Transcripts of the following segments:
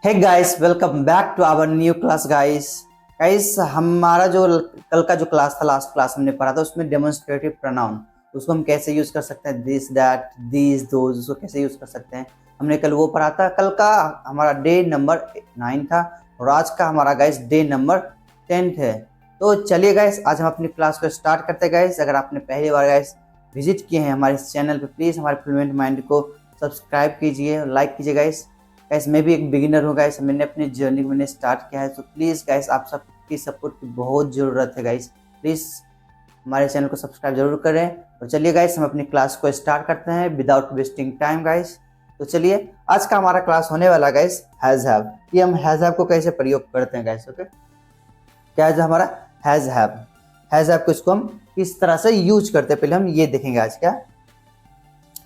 Hey guys, welcome back to our new class guys हमारा जो कल का जो क्लास था, लास्ट क्लास हमने पढ़ा था, उसमें डेमोन्स्ट्रेटिव प्रोनाउन उसको हम कैसे यूज कर सकते हैं, दिस दैट दीज दोज, उसको कैसे यूज कर सकते हैं हमने कल वो पढ़ा था। कल का हमारा डे नंबर 9 था और आज का हमारा गाइस डे नंबर 10 है। तो चलिए गाइस, आज हम अपनी क्लास को स्टार्ट करते हैं। गाइस अगर आपने पहली बार गाइस विजिट किए हैं हमारे इस चैनल पे, प्लीज़ हमारे फ्लुएंट माइंड को सब्सक्राइब कीजिए, लाइक कीजिए। गाइस मैं भी एक बिगिनर हूँ गाइस, मैंने अपनी जर्नी को स्टार्ट किया है, तो प्लीज़ गाइस आप सबकी सपोर्ट की बहुत ज़रूरत है। गाइस प्लीज़ हमारे चैनल को सब्सक्राइब जरूर करें। और चलिए गाइस हम अपनी क्लास को स्टार्ट करते हैं विदाउट वेस्टिंग टाइम गाइस। तो चलिए, आज का हमारा क्लास होने वाला गाइस हैज़ हैव। ये हम हैज़ हैव को कैसे प्रयोग करते हैं गाइस। ओके, क्या है जो हमारा हैज़ हैव को इसको हम किस तरह से यूज करते हैं, पहले हम ये देखेंगे आज क्या।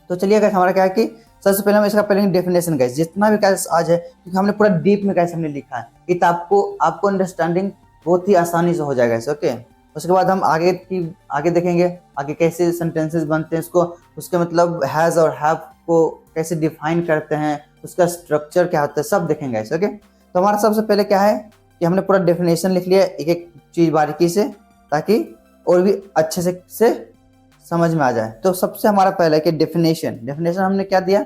तो चलिए गाइस, हमारा क्या है कि सबसे पहले हम इसका पहले डेफिनेशन गाइस, जितना भी गाइस आज है, क्योंकि हमने पूरा डीप में गाइस हमने लिखा है, किताब को आपको अंडरस्टैंडिंग बहुत ही आसानी से हो जाएगा गाइस। ओके, उसके बाद हम आगे देखेंगे आगे कैसे सेंटेंसेस बनते हैं, इसको उसके मतलब हैज़ और हैव को कैसे डिफाइन करते हैं, उसका स्ट्रक्चर क्या होता है, सब देखेंगे गाइस। ओके, तो हमारा सबसे पहले क्या है कि हमने पूरा डेफिनेशन लिख लिया एक एक चीज़ बारीकी से, ताकि और भी अच्छे से समझ में आ जाए। तो सबसे हमारा पहला कि डेफिनेशन हमने क्या दिया,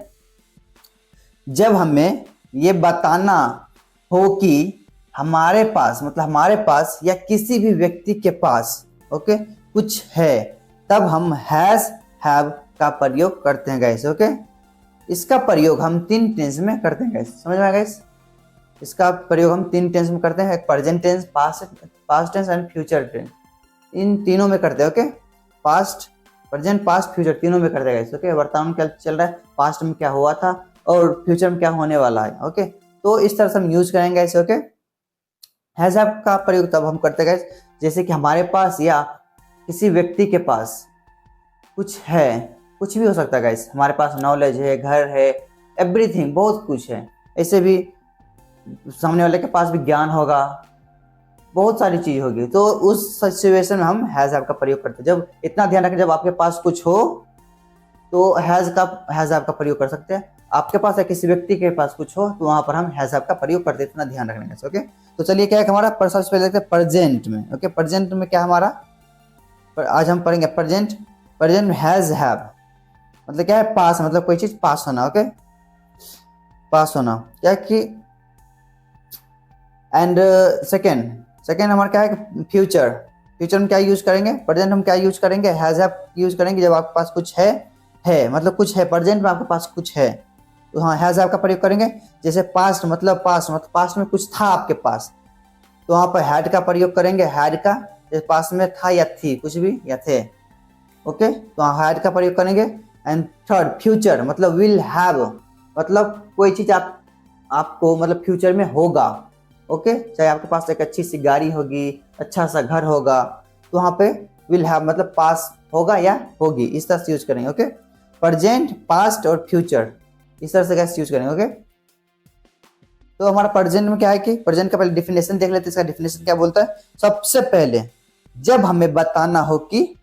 जब हमें ये बताना हो कि हमारे पास मतलब हमारे पास या किसी भी व्यक्ति के पास ओके कुछ है, तब हम हैज हैव का प्रयोग करते हैं गाइस। ओके, इसका प्रयोग हम 3 टेंस में करते हैं गाइस, समझ में आया गाइस। इसका प्रयोग हम 3 टेंस में करते हैं, एक present tense, past tense and future tense, इन तीनों में करते हैं। Okay, past present past future तीनों में करते हैं गाइस। ओके, वर्तमान में क्या चल रहा है, पास्ट में क्या हुआ था और फ्यूचर में क्या होने वाला है। ओके, तो इस तरह से हम यूज करेंगे गाइस। ओके, हैज हैव का प्रयोग तब हम करते हैं गाइस जैसे कि हमारे पास या किसी व्यक्ति के पास कुछ है, कुछ भी हो सकता है गाइस, हमारे पास नॉलेज है, घर है, एवरीथिंग, बहुत कुछ है। ऐसे भी सामने वाले के पास भी ज्ञान होगा, बहुत सारी चीज होगी, तो उस सिचुएशन में हम हैज हैव का प्रयोग करते हैं। जब इतना ध्यान रखें, जब आपके पास कुछ हो तो हैज हैव का प्रयोग कर सकते हैं, आपके पास या किसी व्यक्ति के पास कुछ हो तो वहां पर हम हैज हैव का प्रयोग करते हैं, इतना ध्यान रखने का। ओके, तो चलिए क्या है हमारा सबसे पहले देखते हैं प्रेजेंट में। ओके, प्रेजेंट में क्या हमारा आज हम पढ़ेंगे प्रेजेंट में हैज हैव मतलब क्या है, पास, मतलब कोई चीज पास होना। ओके, पास होना क्या कि, एंड सेकेंड हमारा क्या है फ्यूचर में क्या यूज करेंगे, प्रेजेंट हम क्या यूज करेंगे, हैज हैव यूज करेंगे जब आपके पास कुछ है मतलब कुछ है, प्रेजेंट में आपके पास कुछ है तो हाँ हैज हैव का प्रयोग करेंगे। जैसे पास्ट मतलब पास्ट में कुछ था आपके पास, तो वहां पर हैड का प्रयोग करेंगे, हैड का, जैसे पास्ट में था या थी, कुछ भी या थे। ओके, तो हाँ हैड का प्रयोग करेंगे। एंड थर्ड फ्यूचर मतलब विल हैव, मतलब कोई चीज आपको मतलब फ्यूचर में होगा। ओके, चाहे आपके पास एक अच्छी सी गाड़ी होगी, अच्छा सा घर होगा, तो वहां पे विल हैव मतलब पास होगा या होगी, इस तरह से यूज करेंगे। ओके, प्रेजेंट पास्ट और फ्यूचर इस तरह से कैसे यूज करेंगे। ओके, तो हमारा प्रेजेंट में क्या है कि प्रेजेंट का पहले डिफिनेशन देख लेते हैं। इसका डिफिनेशन क्या बोलता है, सबसे पहले जब हमें बताना हो कि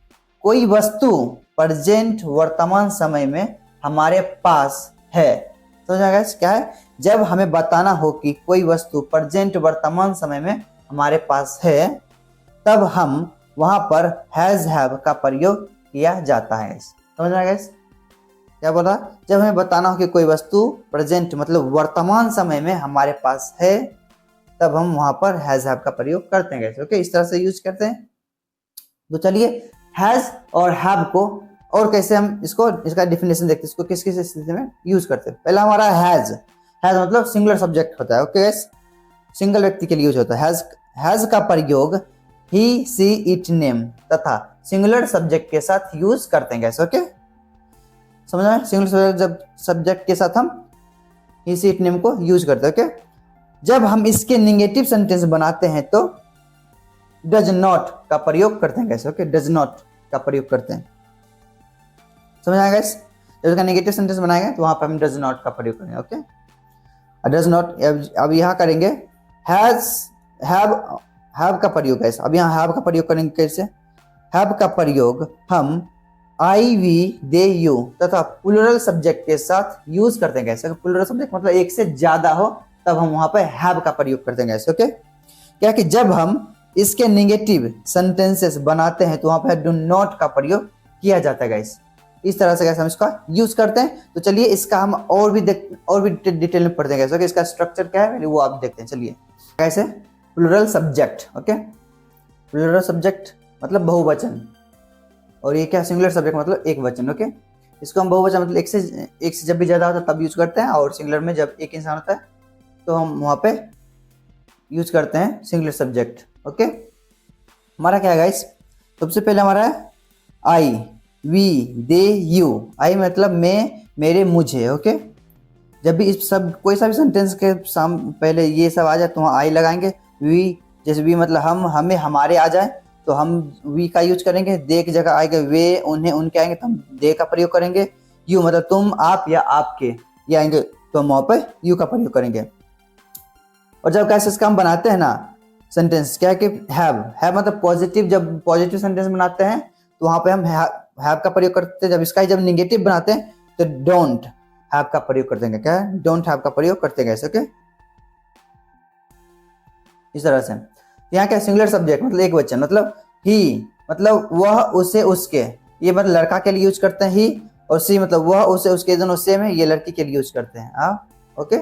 कोई वस्तु प्रेजेंट वर्तमान समय में हमारे पास है, समझा गाइस क्या है, जब हमें बताना हो कि कोई वस्तु प्रेजेंट वर्तमान समय में हमारे पास है, तब हम वहां पर हैज हैव का प्रयोग किया जाता है। समझ में आया गाइस, क्या बोला, जब हमें बताना हो कि कोई वस्तु प्रेजेंट मतलब वर्तमान समय में हमारे पास है, तब हम वहां पर हैज हैव का प्रयोग करते हैं गाइस। ओके, इस तरह से यूज करते हैं। तो चलिए हैज और हैव को और कैसे हम इसका डिफिनेशन देखते हैं, इसको किस किस स्थिति में यूज करते हैं। पहला हमारा हैज मतलब सिंगुलर सब्जेक्ट होता है। ओके, सिंगल व्यक्ति के लिए यूज होता है। हैज का प्रयोग ही सी इट नेम तथा सिंगुलर सब्जेक्ट के साथ यूज करते हैं गाइस। ओके, समझ में, सिंगुलर सब्जेक्ट के साथ हम ही सी इट नेम को यूज करते हैं। ओके, जब हम इसके नेगेटिव सेंटेंस बनाते हैं तो डज नॉट का प्रयोग करते हैं गाइस। ओके, डज नॉट का प्रयोग करते हैं, समझ आएगा गाइस। जब इसका नेगेटिव सेंटेंस बनाएंगे तो वहां पर हम डज नॉट का प्रयोग करेंगे। ओके, डज नॉट, अब यहाँ करेंगे हैव का प्रयोग गाइस। अब यहाँ हैव का प्रयोग करेंगे कैसे, हैव का प्रयोग हम आई वी दे यू तथा प्लूरल सब्जेक्ट के साथ यूज करते हैं गाइस। प्लूरल सब्जेक्ट मतलब एक से ज्यादा हो तब हम वहां पे हैव का प्रयोग करते हैं गाइस। ओके, क्या कि जब हम इसके नेगेटिव सेंटेंसेस बनाते हैं तो वहां पे डू नॉट का प्रयोग किया जाता है गाइस। इस तरह से गाइस हम इसका यूज करते हैं। तो चलिए इसका हम और भी डिटेल में पढ़ते हैं गाइस। ओके, इसका स्ट्रक्चर क्या है वो आप देखते हैं। चलिए कैसे, plural subject. Okay, plural subject मतलब बहुवचन, और ये क्या, सिंगुलर सब्जेक्ट मतलब एक वचन। ओके, इसको हम बहुवचन मतलब एक से जब भी ज्यादा होता है तब यूज करते हैं, और सिंगुलर में जब एक इंसान होता है तो हम वहां पे यूज करते हैं सिंगुलर सब्जेक्ट। ओके, हमारा क्या है गाइस, सबसे पहले हमारा है आई, वी, दे, यू। आई मतलब मैं, मेरे, मुझे। ओके, जब भी इस सब कोई सा भी सेंटेंस के पहले ये सब आ जाए तो वहाँ आई लगाएंगे। वी, जैसे वी मतलब हम, हमें, हमारे आ जाए तो हम वी का यूज करेंगे। दे की जगह आएंगे वे, उन्हें, उनके आएंगे तो हम दे का प्रयोग करेंगे। यू मतलब तुम, आप या आपके ये आएंगे तो हम वहाँ पर यू का प्रयोग करेंगे। और जब कैसे इसका हम बनाते हैं ना सेंटेंस, क्या है कि हैव मतलब पॉजिटिव, जब पॉजिटिव सेंटेंस बनाते हैं तो वहाँ पे हम हैव का प्रयोग करते हैं। जब इसका जब निगेटिव बनाते हैं तो डोंट हैव का प्रयोग करते हैं। क्या है, डोंट हैव का प्रयोग करते हैं ऐसे। ओके, इस तरह से। यहाँ क्या, सिंगुलर सब्जेक्ट मतलब एक वचन, मतलब ही मतलब वह, उसे, उसके। ये मतलब लड़का के लिए यूज करते हैं ही, और सी मतलब वह, उसे, उसके, दोनों सेम है, ये लड़की के लिए यूज करते हैं आप। ओके,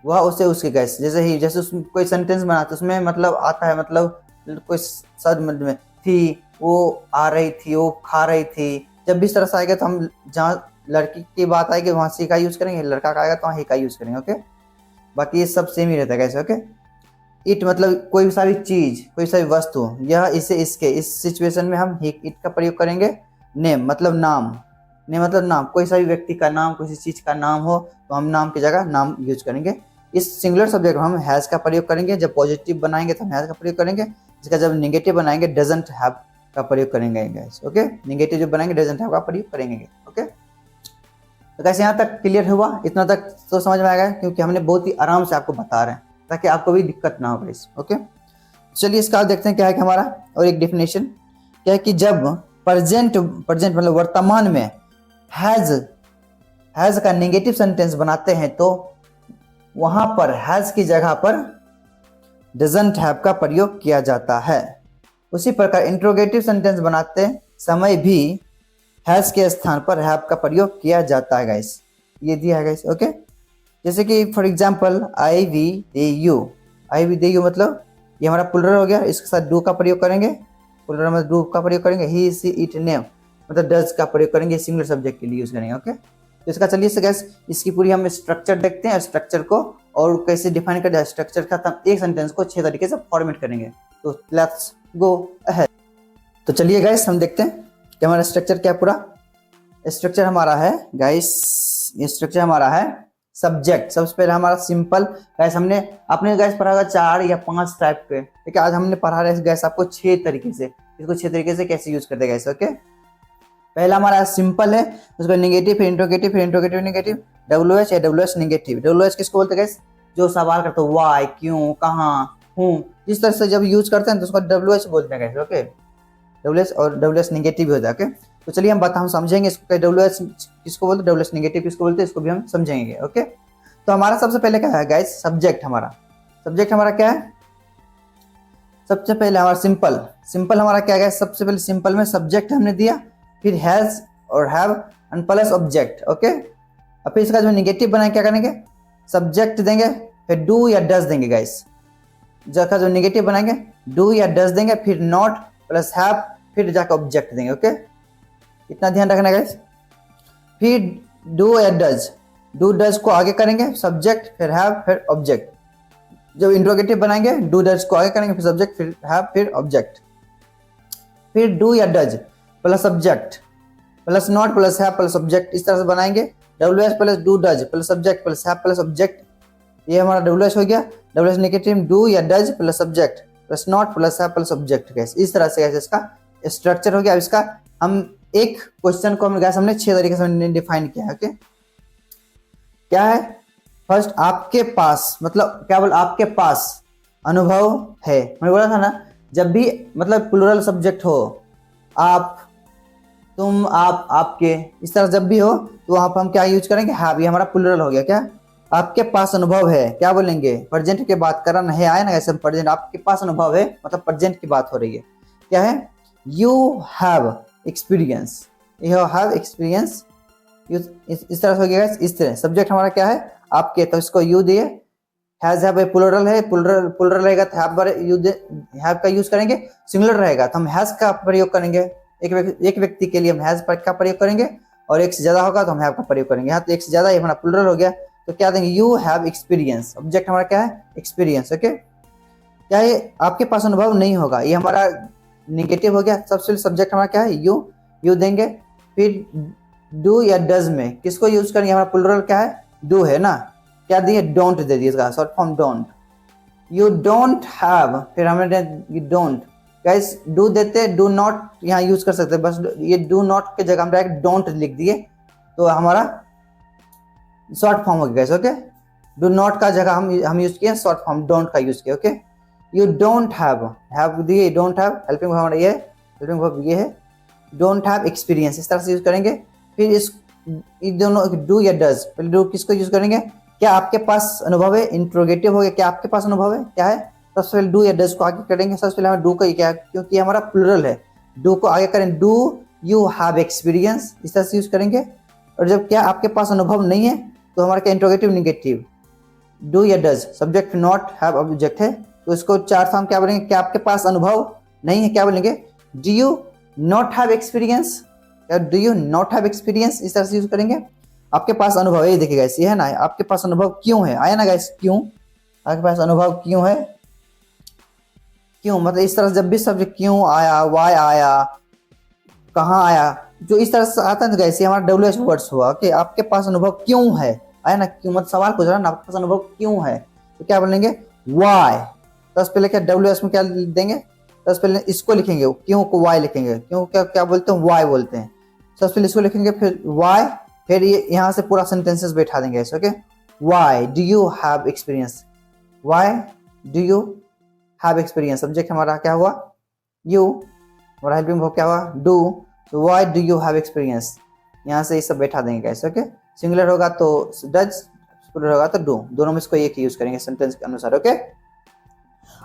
वह, उसे, उसके कैसे, जैसे ही, जैसे उसमें कोई सेंटेंस बनाते उसमें मतलब आता है, मतलब कोई शब्द में थी, वो आ रही थी, वो खा रही थी। जब भी इस तरह से आएगा तो हम जहाँ लड़की की बात आएगी वहाँ सी का यूज करेंगे, लड़का का आएगा तो वहाँ ही का यूज करेंगे। ओके, बाकी ये सब सेम ही रहता है कैसे। ओके, इट मतलब कोई भी सारी चीज, कोई सारी वस्तु, यह, इसे, इसके, इस सिचुएशन में हम इट का प्रयोग करेंगे। नेम मतलब नाम, नेम मतलब नाम, कोई सा भी व्यक्ति का नाम, किसी चीज का नाम हो तो हम नाम की जगह नाम यूज करेंगे। इस सिंगुलर सब्जेक्ट में हम हैज का प्रयोग करेंगे। जब पॉजिटिव बनाएंगे तो हम हैज का प्रयोग करेंगे। इसका जब नेगेटिव बनाएंगे डजंट हैव का प्रयोग करेंगे गाइस। ओके, नेगेटिव जब बनाएंगे डजंट हैव का प्रयोग करेंगे। ओके, तो गाइस यहाँ तक क्लियर हुआ, इतना तक तो समझ में आ गया, क्योंकि हमने बहुत ही आराम से आपको बता रहे हैं ताकि आपको भी दिक्कत ना हो गाइस। ओके, चलिए इसका देखते हैं क्या है कि हमारा और एक डेफिनेशन क्या है कि जब प्रेजेंट मतलब वर्तमान में हैज का नेगेटिव सेंटेंस बनाते हैं तो वहां पर हैज की जगह पर डजंट हैव का प्रयोग किया जाता है। उसी प्रकार इंट्रोगेटिव सेंटेंस बनाते समय भी हैज के स्थान पर हैव का प्रयोग किया जाता है गाइस। ये दिया है गाइस। ओके, जैसे कि for example I we they you. I we they you मतलब ये हमारा प्लुरल हो गया, इसके साथ डू का प्रयोग करेंगे। प्लुरल में डू का प्रयोग करेंगे। ही, सी, इट, नेम मतलब डज का प्रयोग करेंगे, सिंगुलर सब्जेक्ट के लिए यूज करेंगे। ओके, तो इसका चलिए से गैस इसकी पूरी हम स्ट्रक्चर देखते हैं, स्ट्रक्चर को और कैसे डिफाइन कर, स्ट्रक्चर का हम एक सेंटेंस को 6 तरीके से फॉर्मेट करेंगे। तो लेट्स गो अहेड। तो चलिए गाइस हम देखते हैं कि हमारा स्ट्रक्चर क्या पूरा। स्ट्रक्चर हमारा है गाइस, ये स्ट्रक्चर हमारा है सब्जेक्ट। सबसे पहले हमारा सिंपल गाइस, हमने अपने गैस पढ़ा होगा 4 या 5 टाइप के, ठीक है। आज हमने पढ़ा रहे गैस आपको 6 तरीके से, इसको 6 तरीके से कैसे यूज करते गैस। ओके, पहला हमारा सिंपल है, उसको नेगेटिव, फिर इंट्रोगेटिव, फिर इंट्रोगेटिव नेगेटिव, डब्ल्यूएच या डब्ल्यूएच नेगेटिव। डब्ल्यूएच किसको बोलते हैं गैस, जो सवाल करते हो व्हाई, क्यों, कहाँ, हूँ, जिस तरह से जब यूज करते हैं तो उसको डब्ल्यूएच बोलते हैं गैस। ओके, डब्ल्यूएच और डब्ल्यूएच नेगेटिव भी होता है। ओके, तो चलिए हम समझेंगे इसको डब्ल्यूएच किसको बोलते हैं, डब्ल्यूएच नेगेटिव किसको बोलते हैं, इसको भी हम समझेंगे। ओके, तो हमारा सबसे पहले क्या है गाइस, सब्जेक्ट हमारा क्या है, सबसे पहले हमारा सिंपल हमारा क्या है, सबसे पहले सिंपल में सब्जेक्ट हमने दिया, फिर हैज और have and plus object. Okay, और फिर इसका जो नेगेटिव बनाए क्या करेंगे, सब्जेक्ट देंगे, फिर डू या डज देंगे गाइस। जगह जो नेगेटिव बनाएंगे डू या डज देंगे, फिर नॉट प्लस हैव, फिर जाकर ऑब्जेक्ट देंगे। ओके, इतना ध्यान रखना गाइस। फिर डू या डज, डू डज को आगे करेंगे, सब्जेक्ट फिर हैव फिर ऑब्जेक्ट। जब इंट्रोगेटिव बनाएंगे डू डज को आगे करेंगे, फिर सब्जेक्ट फिर हैव फिर ऑब्जेक्ट। फिर डू या does plus subject plus not plus have plus object, इस तरह से बनाएंगे। WH plus do does plus subject plus have plus object, ये हमारा डब्ल्यूएच हो गया। डब्ल्यूएच नेगेटिव डू या does plus subject plus not plus have plus object. इस तरह से इसका स्ट्रक्चर हो गया। अब इसका हम एक क्वेश्चन को हमने 6 तरीके से डिफाइन किया है। ओके, क्या है, फर्स्ट आपके पास मतलब क्या बोल, आपके पास अनुभव है। मैंने बोला था ना, जब भी मतलब प्लुरल सब्जेक्ट हो, आप, तुम, आप, आपके, इस तरह जब भी हो तो वहां पर हम क्या यूज करेंगे, हैव। ये हमारा प्लुरल हो गया क्या, आपके पास अनुभव है, क्या बोलेंगे, प्रेजेंट की बात कर रहा है आया ना, ऐसे प्रेजेंट, आपके पास अनुभव है मतलब प्रेजेंट की बात हो रही है। क्या है, you have experience, you have experience, इस तरह से हो गया। इस तरह सब्जेक्ट हमारा क्या है, आपके, तो इसको यू दिए, हैज हैव प्लुरल है, प्लुरल रहेगा तो हैव का यूज करेंगे, सिंगुलर रहेगा तो हम हैज का प्रयोग करेंगे, एक व्यक्ति के लिए हम हैज का प्रयोग करेंगे, और एक से ज्यादा होगा तो हम हैव का प्रयोग करेंगे। यहाँ तो एक से ज्यादा, ये हमारा प्लुरल हो गया, तो क्या देंगे, यू हैव एक्सपीरियंस, ऑब्जेक्ट हमारा क्या है, एक्सपीरियंस। ओके, क्या ये आपके पास अनुभव नहीं होगा, ये हमारा निगेटिव हो गया। सबसे सब्जेक्ट हमारा क्या है, यू देंगे। फिर डू या डज में किसको यूज करेंगे, हमारा प्लुरल क्या है, डू है ना, क्या दिए, डोंट दे दिए, इसका short form don't, you don't have, फिर हमने यू डोंट, गाइस डू देते, डू नॉट यहाँ यूज कर सकते हैं, बस ये डू नॉट के जगह हम डायरेक्ट डोंट लिख दिए तो हमारा शॉर्ट फॉर्म हो गया गाइस। ओके, डू नॉट का जगह हम यूज किए शॉर्ट फॉर्म डोंट का यूज किया। ओके, यू डोंट हैव दिए, डोंट हैव, हेल्पिंग हमारा ये है, हेल्पिंग वर्ब ये है, डोंट हैव एक्सपीरियंस, इस तरह से यूज करेंगे। फिर इस दोनों डू या डज, पहले डू किसको यूज करेंगे, क्या आपके पास अनुभव है, इंट्रोगेटिव हो गया, क्या आपके पास अनुभव है, क्या है, सबसे पहले डू या डज को आगे करेंगे। सबसे पहले हमें डू को, क्या, क्योंकि हमारा प्लुरल है, डू को आगे करें, डू यू हैव एक्सपीरियंस, इस तरह से यूज करेंगे। और जब क्या आपके पास अनुभव नहीं है तो हमारा क्या, इंट्रोगेटिव निगेटिव, डू या does, subject not have object है, तो इसको चार फॉर्म क्या बोलेंगे, क्या आपके पास अनुभव नहीं है, क्या बोलेंगे, do you not have experience, do you not have experience, इस तरह से यूज करेंगे। आपके पास अनुभव है, ये देखिए गाइस, ये है ना, आपके पास अनुभव क्यों है, आया ना गाइस, क्यों, आपके पास अनुभव क्यों है, क्यों मतलब इस तरह से जब भी सब्जेक्ट क्यों आया, वाई आया, कहाँ आया, जो इस तरह से आता है गाइस, ये हमारा डब्ल्यू एच वर्ड्स हुआ कि आपके पास अनुभव क्यों है, आया ना, क्यों मतलब सवाल पूछ रहा है ना, आपके पास अनुभव क्यों है, तो क्या बोलेंगे, वाई, तो पहले क्या डब्ल्यू एच में क्या देंगे, सबसे पहले इसको लिखेंगे, क्यों को वाई लिखेंगे, क्यों क्या क्या बोलते हैं, वाई बोलते हैं, सबसे पहले इसको लिखेंगे, फिर वाई, फिर ये यहाँ से पूरा सेंटेंसेस बैठा देंगे ऐसे। Okay, Y do you have experience, Y do you have experience, subject हमारा क्या हुआ, यू, हमारा हेल्पिंग वर्ब क्या हुआ, डू, तो Y do you have experience, यहाँ से ये सब बैठा देंगे ऐसे। ओके, सिंगुलर होगा तो डज, प्लुरल होगा तो डू, दोनों में इसको एक ही यूज करेंगे सेंटेंस के अनुसार। ओके,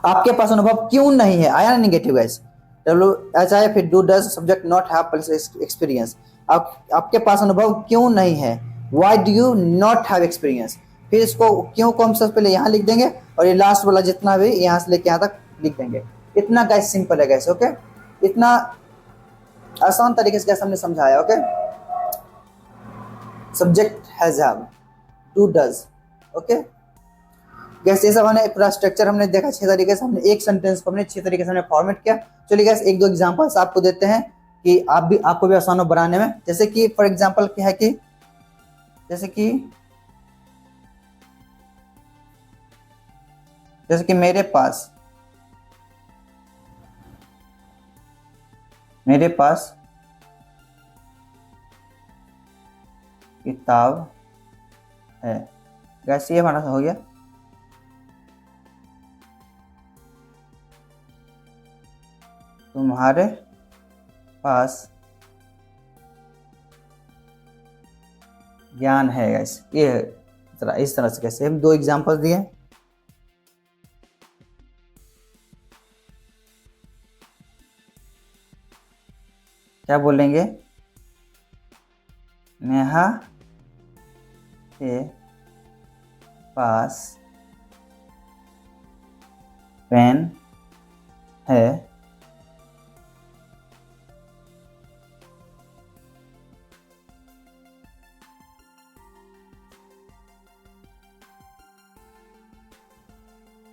आपके पास अनुभव क्यों नहीं है, आया ना negative guys, W H I, फिर do does, subject not have plus experience, आपके पास अनुभव क्यों नहीं है, why do you not have experience, फिर इसको क्यों को हम सबसे पहले यहाँ लिख देंगे, और ये लास्ट वाला जितना भी यहाँ से लेके यहाँ तक लिख देंगे। इतना गाइस सिंपल है गाइस। ओके, इतना आसान तरीके से हमने समझाया। Okay, subject has have, do does. Okay gas, ये सब हमने पूरा स्ट्रक्चर हमने देखा 6 तरीके से, हमने एक सेंटेंस को हमने 6 तरीके से हमने फॉर्मेट किया। चलिए गैस, एक दो एग्जांपल्स आपको देते हैं कि आपको भी आसान हो बनाने में। जैसे कि फॉर एग्जांपल क्या है कि जैसे कि मेरे पास किताब है, गैस ये हमारा हो गया। तुम्हारे पास ज्ञान है, गैस ये इस तरह से कैसे हम 2 एग्जांपल दिए। क्या बोलेंगे, नेहा के पास पेन है,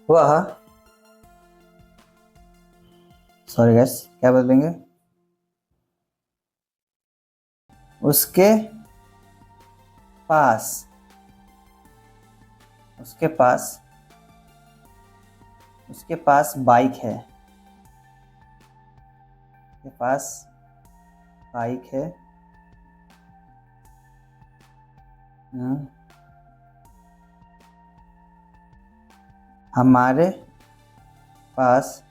वह, सॉरी गैस, क्या बोलेंगे, उसके पास बाइक है, उसके पास बाइक है, हमारे पास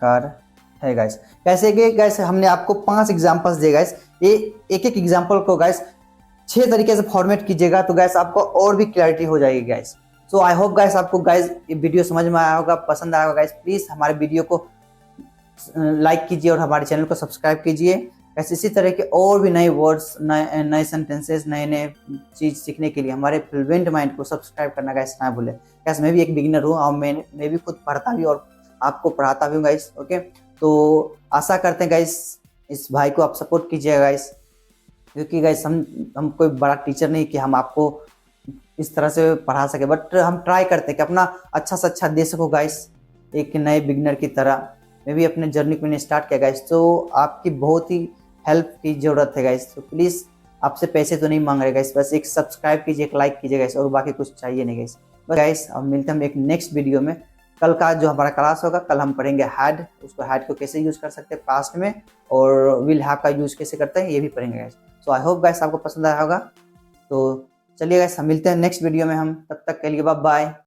कार है गाइस। कैसे कि गाइस हमने आपको 5 एग्जांपल्स दिए गाइस, ये एक एग्जांपल को गाइस अच्छे तरीके से फॉर्मेट कीजिएगा तो गैस आपको और भी क्लैरिटी हो जाएगी gas. So I hope gas आपको गैस ये वीडियो समझ में आया होगा, पसंद आया होगा गैस। प्लीज़ हमारे वीडियो को लाइक कीजिए और हमारे चैनल को सब्सक्राइब कीजिए। गैस इसी तरह के और भी नए वर्ड्स, नए सेंटेंसेस, नए नए चीज़ सीखने के लिए हमारे फ्लुएंट माइंड को सब्सक्राइब करना गैस ना भूलें। गैस मैं भी एक बिगिनर हूँ और मैं भी खुद पढ़ता भी और आपको पढ़ाता भी हूँ गैस। ओके, तो आशा करते हैं गैस इस भाई को आप सपोर्ट कीजिएगा गैस, क्योंकि गैस हम कोई बड़ा टीचर नहीं कि हम आपको इस तरह से पढ़ा सके, बट हम ट्राई करते हैं कि अपना अच्छा से अच्छा दे सको गाइस, एक नए बिगनर की तरह। मैं भी अपने जर्नी को मैंने स्टार्ट किया गाइस, तो आपकी बहुत ही हेल्प की ज़रूरत है गाइस। तो प्लीज़ आपसे पैसे तो नहीं मांग रहे गाइस, बस एक सब्सक्राइब कीजिए, एक लाइक कीजिए गाइस, और बाकी कुछ चाहिए नहीं गाइस। बस गाइस अब मिलते हैं हम एक नेक्स्ट वीडियो में। कल का जो हमारा क्लास होगा, कल हम पढ़ेंगे हैड, उसको हैड को कैसे यूज़ कर सकते हैं पास्ट में, और विल हैव का यूज़ कैसे करते हैं ये भी पढ़ेंगे guys. So I hope guys आपको पसंद आया होगा। तो चलिए गाइस हम मिलते हैं नेक्स्ट वीडियो में हम, तब तक के लिए बाय बाय।